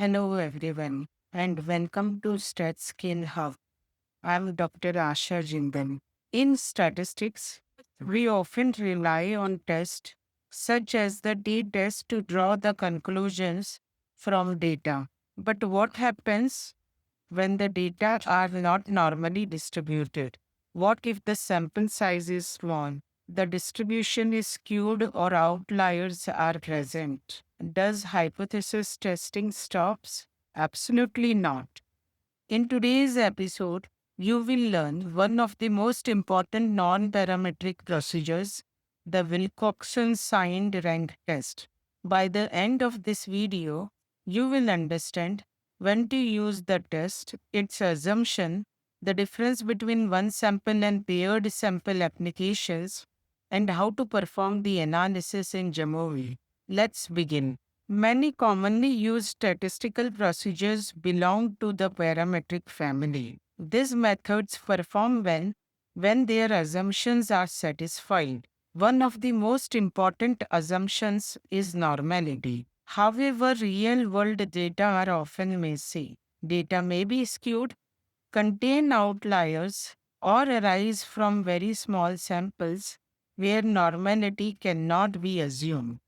Hello everyone and welcome to StatScale Hub. I'm Dr. Asha Jindal. In statistics, we often rely on tests such as the t-test to draw the conclusions from data. But what happens when the data are not normally distributed? What if the sample size is small? The distribution is skewed or outliers are present. Does hypothesis testing stops? Absolutely not. In today's episode, you will learn one of the most important non-parametric procedures, the Wilcoxon Signed-Rank Test. By the end of this video, you will understand when to use the test, its assumption, the difference between one sample and paired sample applications, and how to perform the analysis in Jamovi. Let's begin. Many commonly used statistical procedures belong to the parametric family. These methods perform well when their assumptions are satisfied. One of the most important assumptions is normality. However, real world data are often messy. Data may be skewed, contain outliers, or arise from very small samples where normality cannot be assumed.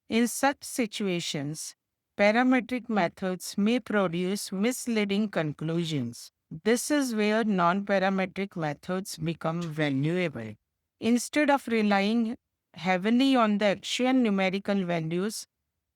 In such situations, parametric methods may produce misleading conclusions. This is where non-parametric methods become valuable. Instead of relying heavily on the actual numerical values,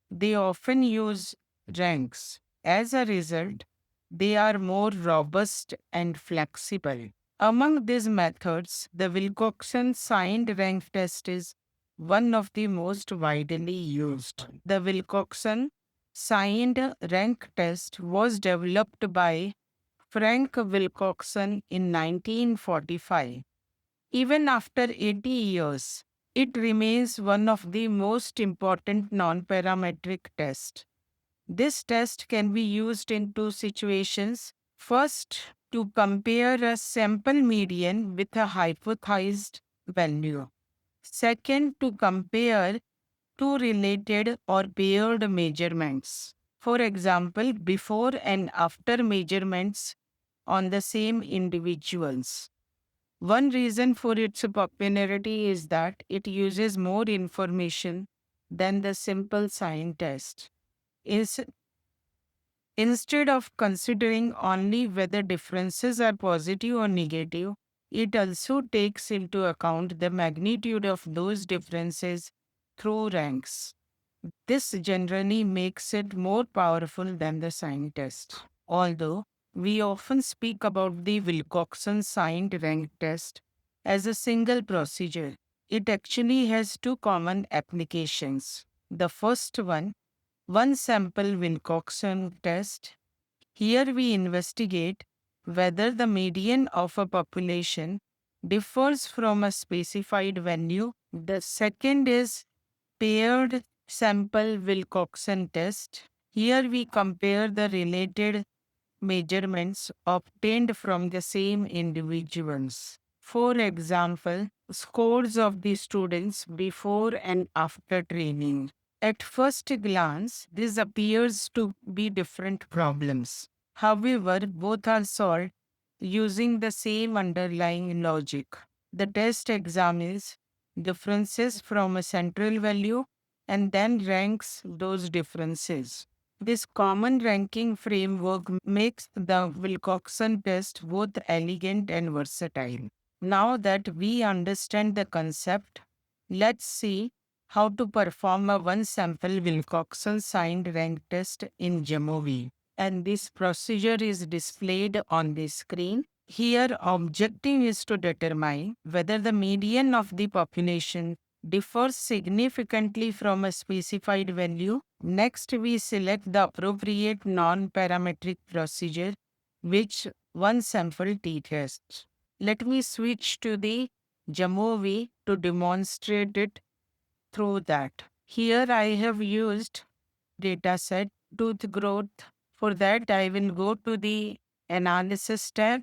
they often use ranks. As a result, they are more robust and flexible. Among these methods, the Wilcoxon Signed-Rank Test is one of the most widely used. The Wilcoxon Signed-Rank Test was developed by Frank Wilcoxon in 1945. Even after 80 years, it remains one of the most important non-parametric tests. This test can be used in two situations. First, to compare a sample median with a hypothesized value. Second, to compare two related or paired measurements. For example, before and after measurements on the same individuals. One reason for its popularity is that it uses more information than the simple sign test. Is Instead of considering only whether differences are positive or negative, it also takes into account the magnitude of those differences through ranks. This generally makes it more powerful than the sign test. Although we often speak about the Wilcoxon signed rank test as a single procedure, it actually has two common applications. The first one sample Wilcoxon test. Here we investigate whether the median of a population differs from a specified value. The second is paired sample Wilcoxon test. Here we compare the related measurements obtained from the same individuals. For example, scores of the students before and after training. At first glance, this appears to be different problems. However, both are solved using the same underlying logic. The test examines differences from a central value and then ranks those differences. This common ranking framework makes the Wilcoxon test both elegant and versatile. Now that we understand the concept, let's see how to perform a one sample Wilcoxon signed rank test in Jamovi. And this procedure is displayed on the screen. Here, objective is to determine whether the median of the population differs significantly from a specified value. Next, we select the appropriate non-parametric procedure, which one sample t-test. Let me switch to the Jamovi to demonstrate it through that. Here I have used dataset tooth growth. For that, I will go to the analysis tab,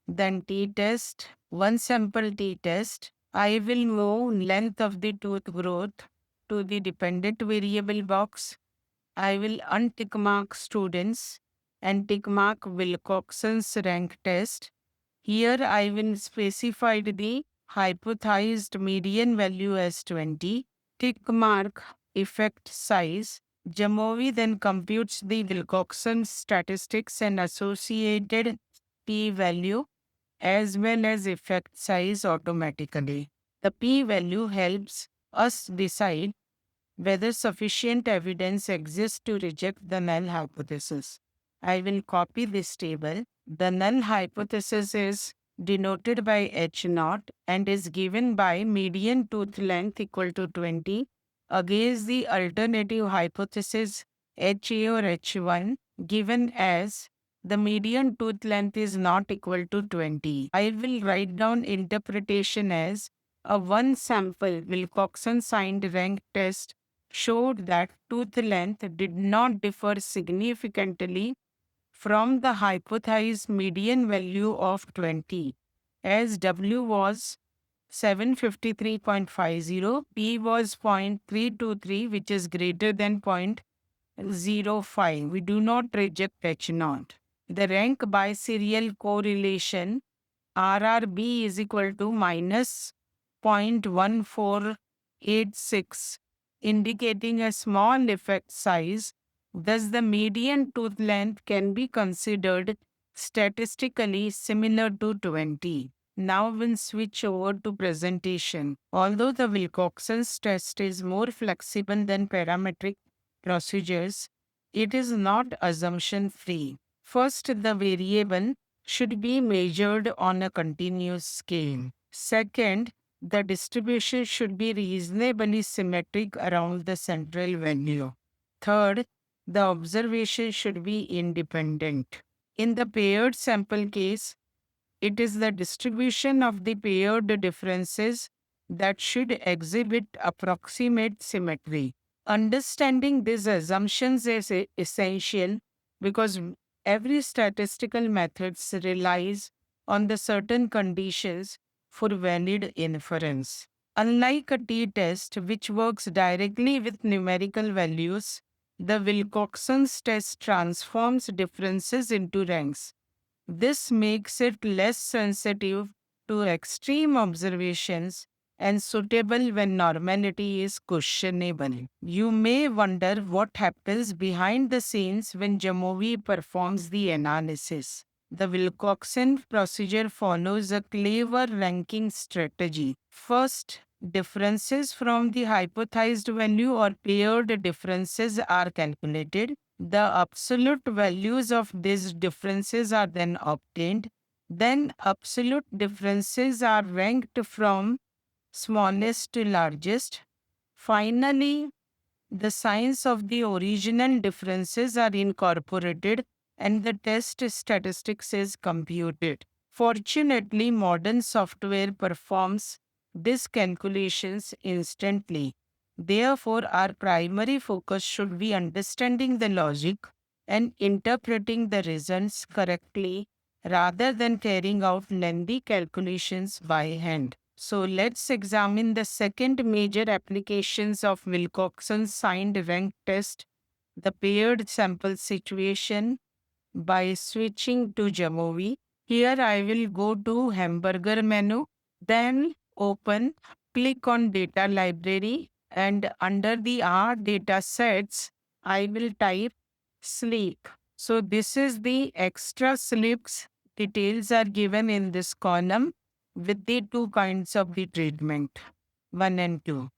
then t-test, one sample t-test. I will move length of the tooth growth to the dependent variable box. I will untick mark students and tick mark Wilcoxon's rank test. Here I will specify the hypothesized median value as 20. Tick mark effect size. Jamovi then computes the Wilcoxon statistics and associated p-value as well as effect size automatically. The p-value helps us decide whether sufficient evidence exists to reject the null hypothesis. I will copy this table. The null hypothesis is denoted by H naught and is given by median tooth length equal to 20 against the alternative hypothesis HA or H1 given as the median tooth length is not equal to 20. I will write down interpretation as a one sample Wilcoxon signed rank test showed that tooth length did not differ significantly from the hypothesized median value of 20, as W was 753.50, P was 0.323, which is greater than 0.05. We do not reject H naught. The rank biserial correlation RRB is equal to minus 0.1486, indicating a small effect size. Thus, the median tooth length can be considered statistically similar to 20. Now we'll switch over to presentation. Although the Wilcoxon's test is more flexible than parametric procedures, it is not assumption-free. First, the variable should be measured on a continuous scale. Second, the distribution should be reasonably symmetric around the central value. Third, the observation should be independent. In the paired sample case, it is the distribution of the paired differences that should exhibit approximate symmetry. Understanding these assumptions is essential because every statistical method relies on the certain conditions for valid inference. Unlike a t-test, which works directly with numerical values, the Wilcoxon's test transforms differences into ranks. This makes it less sensitive to extreme observations and suitable when normality is questionable. You may wonder what happens behind the scenes when Jamovi performs the analysis. The Wilcoxon procedure follows a clever ranking strategy. First, differences from the hypothesized value or paired differences are calculated. The absolute values of these differences are then obtained. Then, absolute differences are ranked from smallest to largest. Finally, the signs of the original differences are incorporated and the test statistics is computed. Fortunately, modern software performs these calculations instantly. Therefore, our primary focus should be understanding the logic and interpreting the results correctly rather than carrying out lengthy calculations by hand. So let's examine the second major applications of Wilcoxon's signed-rank test, the paired sample situation, by switching to Jamovi. Here I will go to hamburger menu, then open, click on data library and under the R data sets, I will type sleep. So this is the extra sleeps. Details are given in this column with the two kinds of the treatment, 1 and 2.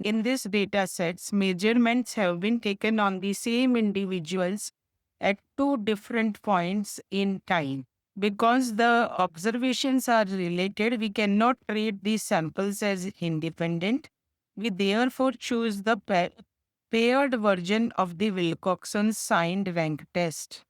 In this data sets, measurements have been taken on the same individuals at two different points in time. Because the observations are related, we cannot treat these samples as independent. We therefore choose the paired version of the Wilcoxon signed-rank test.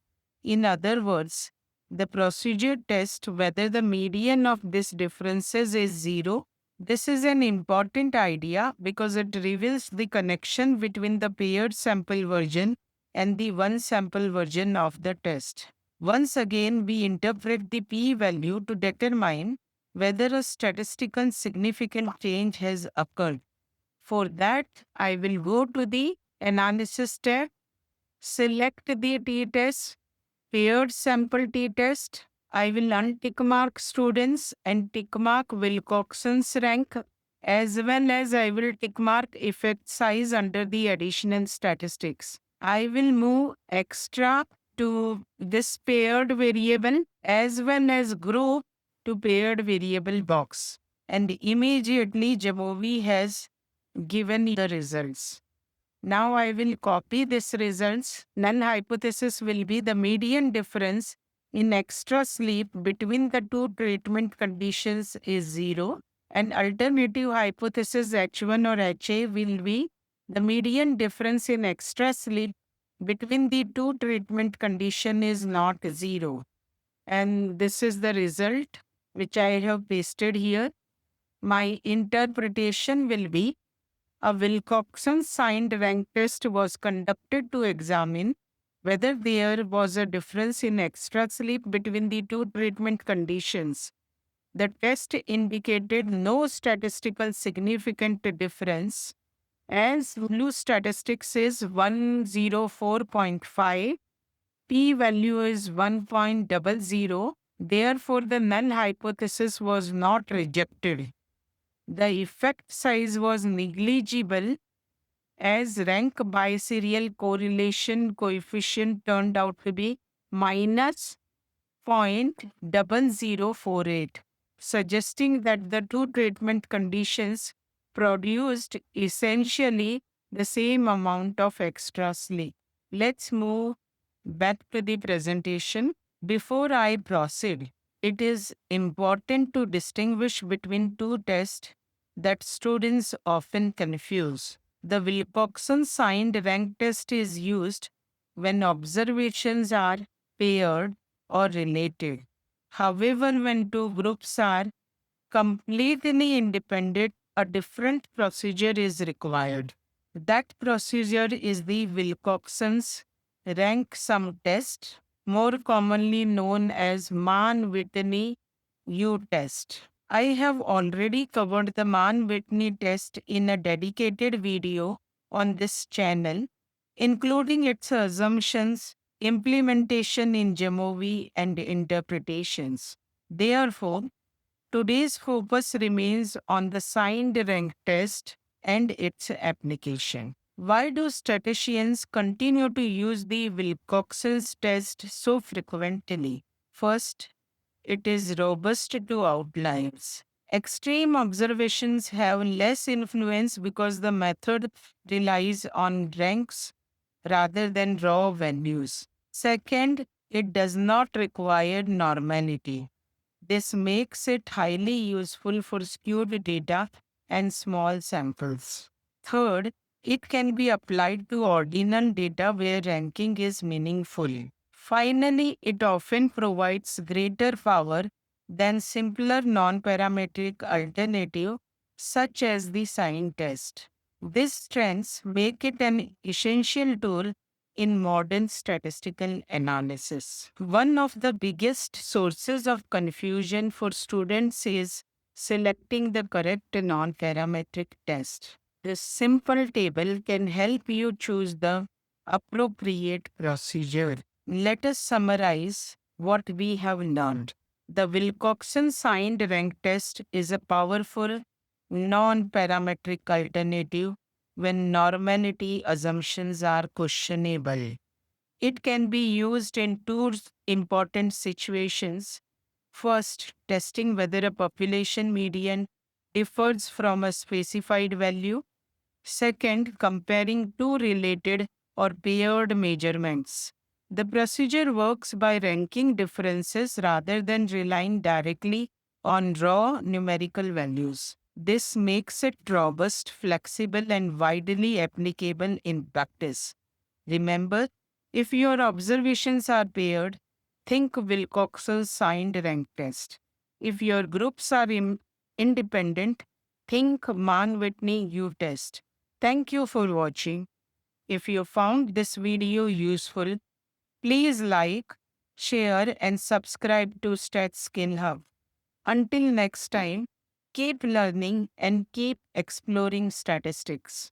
In other words, the procedure tests whether the median of these differences is zero. This is an important idea because it reveals the connection between the paired sample version and the one sample version of the test. Once again, we interpret the p-value to determine whether a statistical significant change has occurred. For that, I will go to the Analysis tab select the t-test, paired sample t-test. I will untick mark students and tick mark Wilcoxon's rank, as well as I will tick mark effect size under the additional statistics. I will move extra to this paired variable as well as group to paired variable box. And immediately Jamovi has given the results. Now I will copy this results. Null hypothesis will be the median difference in extra sleep between the two treatment conditions is 0, and alternative hypothesis H1 or HA will be the median difference in extra sleep between the two treatment condition is not 0. And this is the result which I have pasted here. My interpretation will be a Wilcoxon signed rank test was conducted to examine whether there was a difference in extra sleep between the two treatment conditions. The test indicated no statistical significant difference as blue statistics is 104.5, p-value is 1.00. Therefore, the null hypothesis was not rejected. The effect size was negligible as rank biserial correlation coefficient turned out to be minus 0.0048, suggesting that the two treatment conditions produced essentially the same amount of extra sleep. Let's move back to the presentation. Before I proceed, it is important to distinguish between two tests that students often confuse. The Wilcoxon Signed-Rank Test is used when observations are paired or related. However, when two groups are completely independent, a different procedure is required. That procedure is the Wilcoxon's rank sum test, more commonly known as Mann-Whitney U test. I have already covered the Mann-Whitney test in a dedicated video on this channel, including its assumptions, implementation in Jamovi, and interpretations. Therefore, today's focus remains on the signed rank test and its application. Why do statisticians continue to use the Wilcoxon's test so frequently? First, it is robust to outliers. Extreme observations have less influence because the method relies on ranks rather than raw values. Second, it does not require normality. This makes it highly useful for skewed data and small samples. Third, it can be applied to ordinal data where ranking is meaningful. Finally, it often provides greater power than simpler non-parametric alternative such as the sign test. These strengths make it an essential tool in modern statistical analysis. One of the biggest sources of confusion for students is selecting the correct non-parametric test. This simple table can help you choose the appropriate procedure. Let us summarize what we have learned. The Wilcoxon Signed-Rank Test is a powerful non-parametric alternative when normality assumptions are questionable. It can be used in two important situations. First, testing whether a population median differs from a specified value. Second, comparing two related or paired measurements. The procedure works by ranking differences rather than relying directly on raw numerical values. This makes it robust, flexible, and widely applicable in practice. Remember, if your observations are paired, think Wilcoxon's signed rank test. If your groups are independent, think Mann-Whitney U test. Thank you for watching. If you found this video useful, please like, share, and subscribe to StatSkin Hub. Until next time, keep learning and keep exploring statistics.